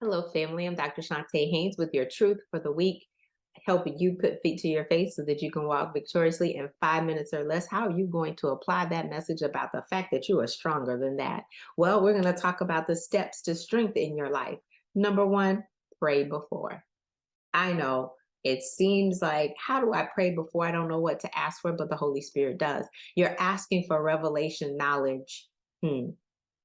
Hello, family. I'm Dr. Chonta Haynes with your truth for the week, helping you put feet to your face so that you can walk victoriously in 5 minutes or less. How are you going to apply that message about the fact that you are stronger than that? Well, we're going to talk about the steps to strength in your life. Number one, pray before. I know it seems like, how do I pray before? I don't know what to ask for, but the Holy Spirit does. You're asking for revelation knowledge.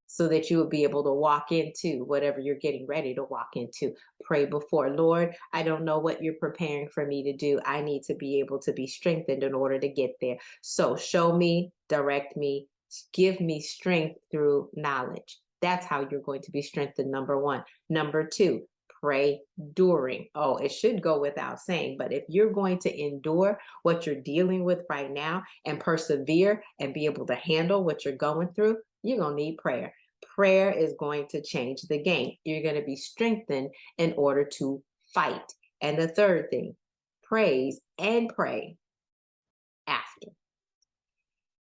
So that you will be able to walk into whatever you're getting ready to walk into. Pray before. Lord, I don't know what you're preparing for me to do. I need to be able to be strengthened in order to get there. So show me, direct me, give me strength through knowledge. That's how you're going to be strengthened, number one. Number two, pray during. Oh, it should go without saying, but if you're going to endure what you're dealing with right now and persevere and be able to handle what you're going through, you're going to need prayer. Prayer is going to change the game. You're going to be strengthened in order to fight. And the third thing, praise and pray after.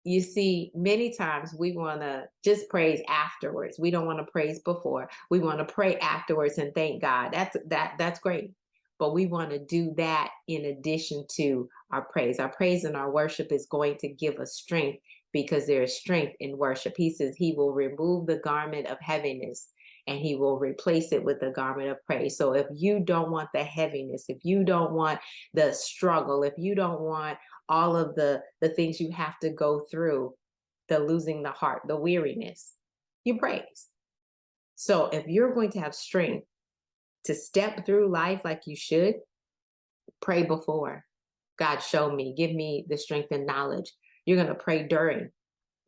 You see, many times we want to just praise afterwards. We don't want to praise before. We want to pray afterwards and thank God. That's great. But we want to do that in addition to our praise. Our praise and our worship is going to give us strength because there is strength in worship. He says he will remove the garment of heaviness and he will replace it with the garment of praise. So if you don't want the heaviness, if you don't want the struggle, if you don't want all of the things you have to go through, the losing the heart, the weariness, you praise. So if you're going to have strength to step through life like you should, pray before. God, show me, give me the strength and knowledge. You're going to pray during.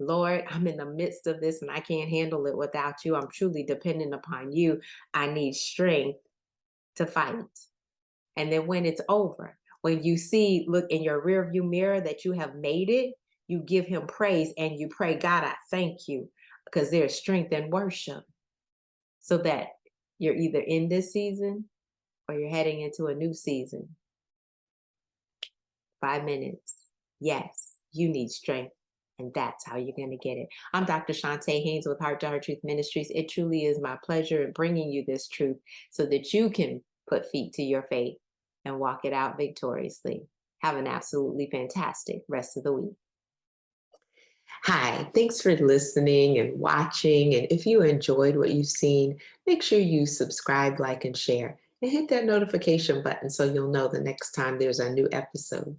Lord, I'm in the midst of this and I can't handle it without you. I'm truly dependent upon you. I need strength to fight. And then when it's over, when you see, look in your rearview mirror that you have made it, you give him praise and you pray, God, I thank you, because there's strength in worship so that you're either in this season or you're heading into a new season. 5 minutes. Yes, you need strength. And that's how you're going to get it. I'm Dr. Chonta Haynes with Heart Truth Ministries. It truly is my pleasure in bringing you this truth so that you can put feet to your faith and walk it out victoriously. Have an absolutely fantastic rest of the week. Hi, thanks for listening and watching. And if you enjoyed what you've seen, make sure you subscribe, like, and share. And hit that notification button so you'll know the next time there's a new episode.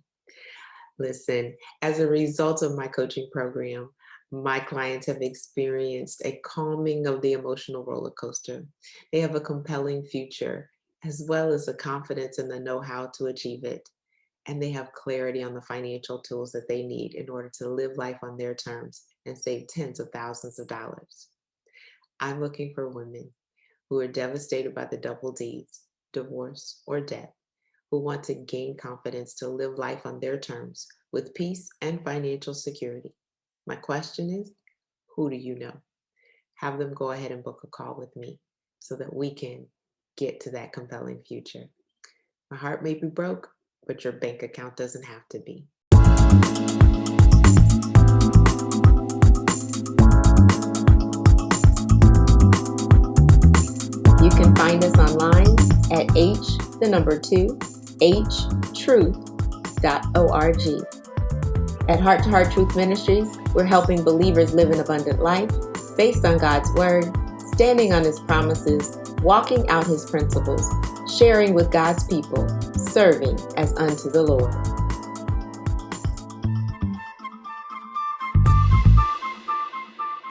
Listen, as a result of my coaching program, my clients have experienced a calming of the emotional roller coaster. They have a compelling future, as well as the confidence and the know-how to achieve it. And they have clarity on the financial tools that they need in order to live life on their terms and save tens of thousands of dollars. I'm looking for women who are devastated by the double D's, divorce or death, who want to gain confidence to live life on their terms with peace and financial security. My question is, who do you know? Have them go ahead and book a call with me so that we can get to that compelling future. My heart may be broke, but your bank account doesn't have to be. You can find us online at htruth.org. At Heart Truth Ministries, we're helping believers live an abundant life based on God's Word, standing on His promises, walking out His principles, sharing with God's people, serving as unto the Lord.